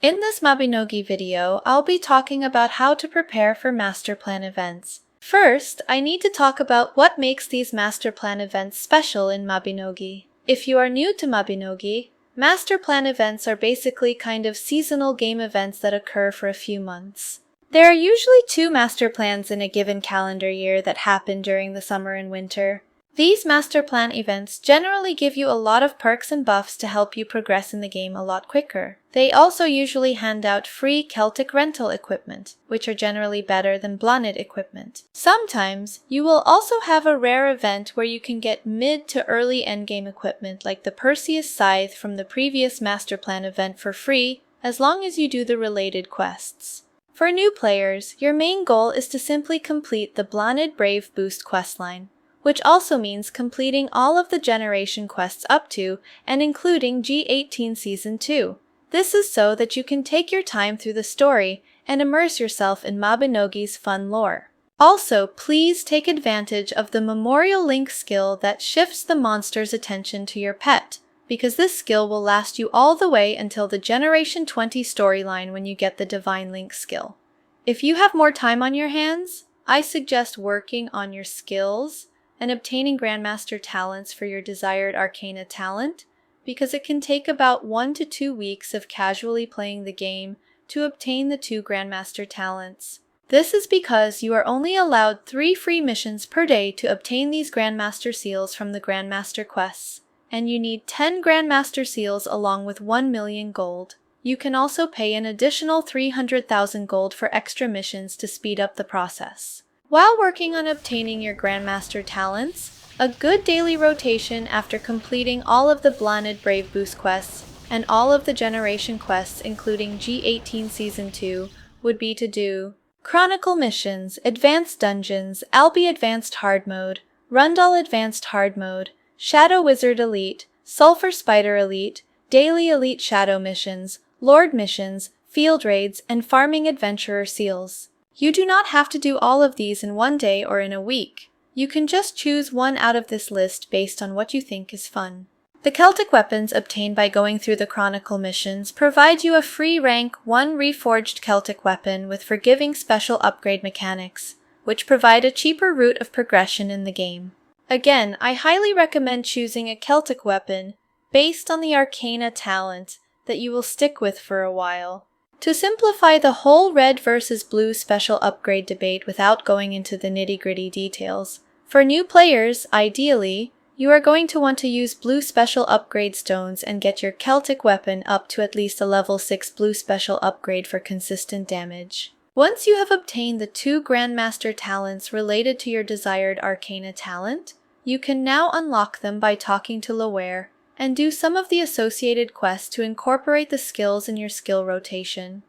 In this Mabinogi video, I'll be talking about how to prepare for master plan events. First, I need to talk about what makes these master plan events special in Mabinogi. If you are new to Mabinogi, master plan events are basically kind of seasonal game events that occur for a few months. There are usually 2 master plans in a given calendar year that happen during the summer and winter. These master plan events generally give you a lot of perks and buffs to help you progress in the game a lot quicker. They also usually hand out free Celtic rental equipment, which are generally better than Blonid equipment. Sometimes, you will also have a rare event where you can get mid to early endgame equipment like the Perseus Scythe from the previous master plan event for free, as long as you do the related quests. For new players, your main goal is to simply complete the Blonid Brave Boost questline, which also means completing all of the generation quests up to and including G18 Season 2. This is so that you can take your time through the story and immerse yourself in Mabinogi's fun lore. Also, please take advantage of the Memorial Link skill that shifts the monster's attention to your pet, because this skill will last you all the way until the Generation 20 storyline when you get the Divine Link skill. If you have more time on your hands, I suggest working on your skills and obtaining Grandmaster talents for your desired Arcana talent, because it can take about 1 to 2 weeks of casually playing the game to obtain the 2 Grandmaster talents. This is because you are only allowed 3 free missions per day to obtain these Grandmaster seals from the Grandmaster quests, and you need 10 Grandmaster seals along with 1 million gold. You can also pay an additional 300,000 gold for extra missions to speed up the process. While working on obtaining your Grandmaster talents, a good daily rotation after completing all of the Blonid Brave Boost quests and all of the Generation quests including G18 Season 2 would be to do Chronicle Missions, Advanced Dungeons, Albi Advanced Hard Mode, Rundal Advanced Hard Mode, Shadow Wizard Elite, Sulfur Spider Elite, Daily Elite Shadow Missions, Lord Missions, Field Raids, and Farming Adventurer Seals. You do not have to do all of these in one day or in a week. You can just choose one out of this list based on what you think is fun. The Celtic weapons obtained by going through the Chronicle missions provide you a free rank 1 reforged Celtic weapon with forgiving special upgrade mechanics, which provide a cheaper route of progression in the game. Again, I highly recommend choosing a Celtic weapon based on the Arcana talent that you will stick with for a while. To simplify the whole red versus blue special upgrade debate without going into the nitty-gritty details, for new players, ideally, you are going to want to use blue special upgrade stones and get your Celtic weapon up to at least a level 6 blue special upgrade for consistent damage. Once you have obtained the 2 Grandmaster talents related to your desired Arcana talent, you can now unlock them by talking to Laware and do some of the associated quests to incorporate the skills in your skill rotation.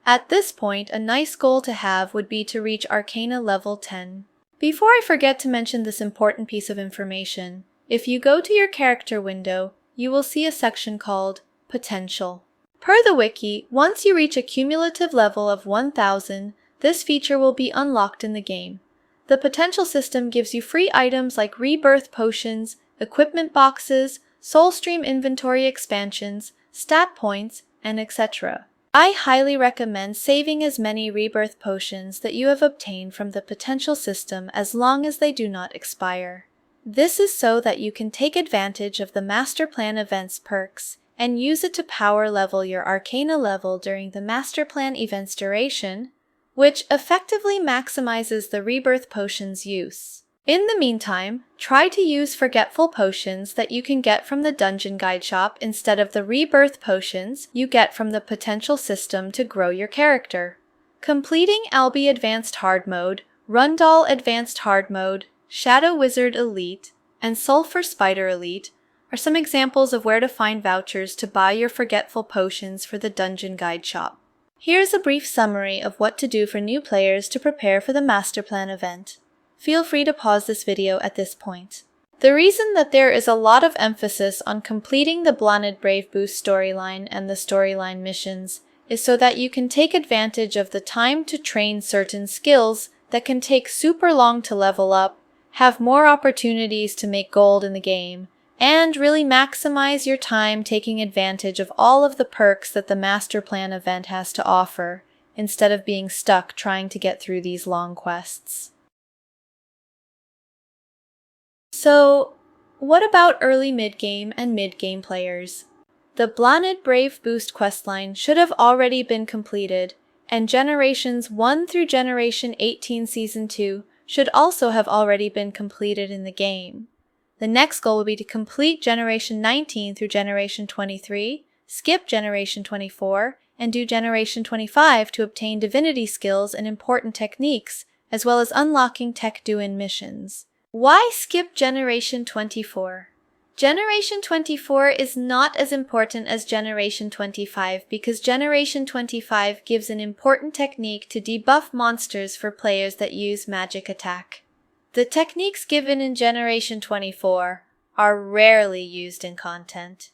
At this point, a nice goal to have would be to reach Arcana level 10. Before I forget to mention this important piece of information, if you go to your character window, you will see a section called Potential. Per the wiki, once you reach a cumulative level of 1000, this feature will be unlocked in the game. The potential system gives you free items like rebirth potions, equipment boxes, Soulstream inventory expansions, stat points, and etc. I highly recommend saving as many rebirth potions that you have obtained from the potential system as long as they do not expire. This is so that you can take advantage of the Master Plan events perks and use it to power level your Arcana level during the Master Plan event's duration, which effectively maximizes the rebirth potions use. In the meantime, try to use forgetful potions that you can get from the Dungeon Guide shop instead of the rebirth potions you get from the potential system to grow your character. Completing Albi Advanced Hard Mode, Rundal Advanced Hard Mode, Shadow Wizard Elite, and Sulfur Spider Elite are some examples of where to find vouchers to buy your forgetful potions for the Dungeon Guide shop. Here's a brief summary of what to do for new players to prepare for the Master Plan event. Feel free to pause this video at this point. The reason that there is a lot of emphasis on completing the Blonid Brave Boost storyline and the storyline missions is so that you can take advantage of the time to train certain skills that can take super long to level up, have more opportunities to make gold in the game, and really maximize your time taking advantage of all of the perks that the Master Plan event has to offer, instead of being stuck trying to get through these long quests. So, what about early mid-game and mid-game players? The Blanid Brave Boost questline should have already been completed, and Generations 1 through Generation 18 Season 2 should also have already been completed in the game. The next goal will be to complete Generation 19 through Generation 23, skip Generation 24, and do Generation 25 to obtain divinity skills and important techniques, as well as unlocking Tech Do-In missions. Why skip Generation 24? Generation 24 is not as important as Generation 25 because Generation 25 gives an important technique to debuff monsters for players that use magic attack. The techniques given in Generation 24 are rarely used in content.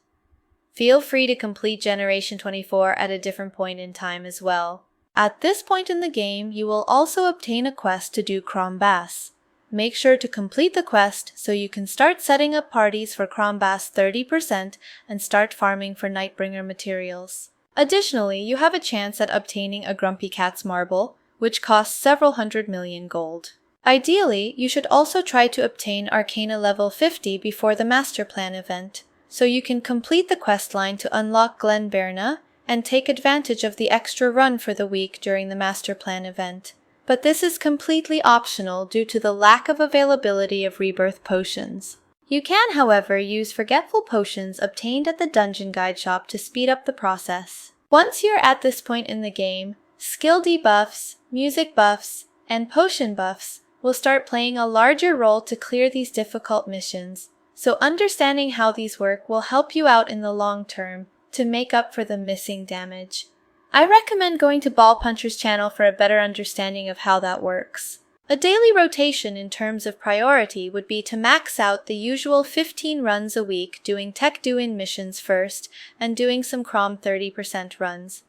Feel free to complete Generation 24 at a different point in time as well. At this point in the game, you will also obtain a quest to do Crombass. Make sure to complete the quest so you can start setting up parties for Crombass 30% and start farming for Nightbringer materials. Additionally, you have a chance at obtaining a Grumpy Cat's Marble, which costs several 100 million gold. Ideally, you should also try to obtain Arcana level 50 before the Master Plan event, so you can complete the questline to unlock Glenberna and take advantage of the extra run for the week during the Master Plan event. But this is completely optional due to the lack of availability of rebirth potions. You can, however, use forgetful potions obtained at the Dungeon Guide shop to speed up the process. Once you're at this point in the game, skill debuffs, music buffs, and potion buffs will start playing a larger role to clear these difficult missions, so understanding how these work will help you out in the long term to make up for the missing damage. I recommend going to Ball Puncher's channel for a better understanding of how that works. A daily rotation in terms of priority would be to max out the usual 15 runs a week doing Tech Do-In missions first and doing some Crom 30% runs.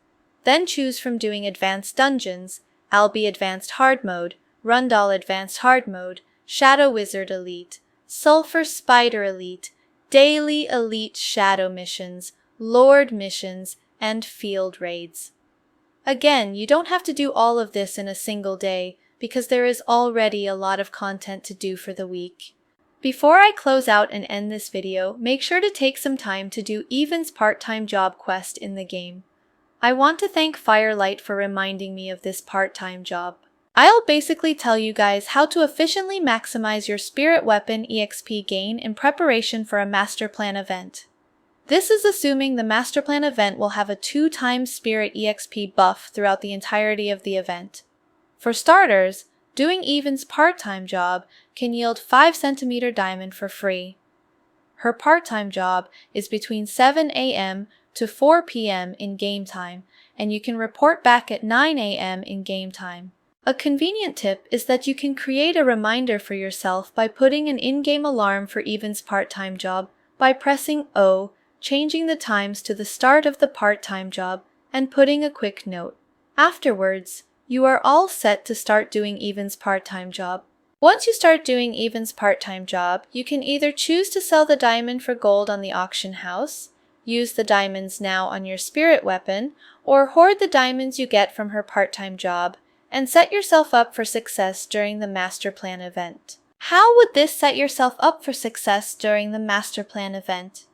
Then choose from doing Advanced Dungeons, Albi Advanced Hard Mode, Rundal Advanced Hard Mode, Shadow Wizard Elite, Sulfur Spider Elite, Daily Elite Shadow Missions, Lord Missions, and Field Raids. Again, you don't have to do all of this in a single day, because there is already a lot of content to do for the week. Before I close out and end this video, make sure to take some time to do Evan's part-time job quest in the game. I want to thank Firelight for reminding me of this part-time job. I'll basically tell you guys how to efficiently maximize your Spirit Weapon EXP gain in preparation for a Master Plan event. This is assuming the Master Plan event will have a 2x Spirit EXP buff throughout the entirety of the event. For starters, doing Evan's part-time job can yield 5 cm diamond for free. Her part-time job is between 7 a.m. to 4 p.m. in game time, and you can report back at 9 a.m. in game time. A convenient tip is that you can create a reminder for yourself by putting an in-game alarm for Evan's part-time job by pressing O, changing the times to the start of the part-time job, and putting a quick note. Afterwards, you are all set to start doing Evan's part-time job. Once you start doing Evan's part-time job, you can either choose to sell the diamond for gold on the auction house, use the diamonds now on your Spirit Weapon, or hoard the diamonds you get from her part-time job, and set yourself up for success during the Master Plan event. How would this set yourself up for success during the Master Plan event?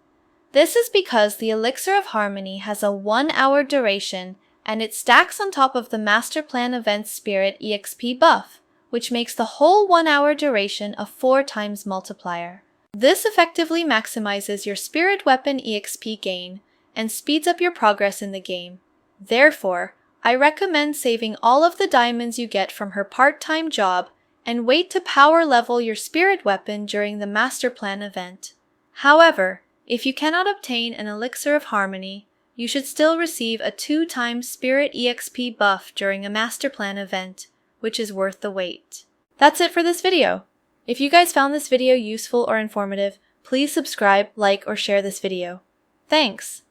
This is because the Elixir of Harmony has a 1-hour duration and it stacks on top of the Master Plan event Spirit EXP buff, which makes the whole 1-hour duration a 4x multiplier. This effectively maximizes your Spirit Weapon EXP gain and speeds up your progress in the game. Therefore, I recommend saving all of the diamonds you get from her part-time job and wait to power level your Spirit Weapon during the Master Plan event. However, if you cannot obtain an Elixir of Harmony, you should still receive a 2x Spirit EXP buff during a Master Plan event, which is worth the wait. That's it for this video. If you guys found this video useful or informative, please subscribe, like, or share this video. Thanks!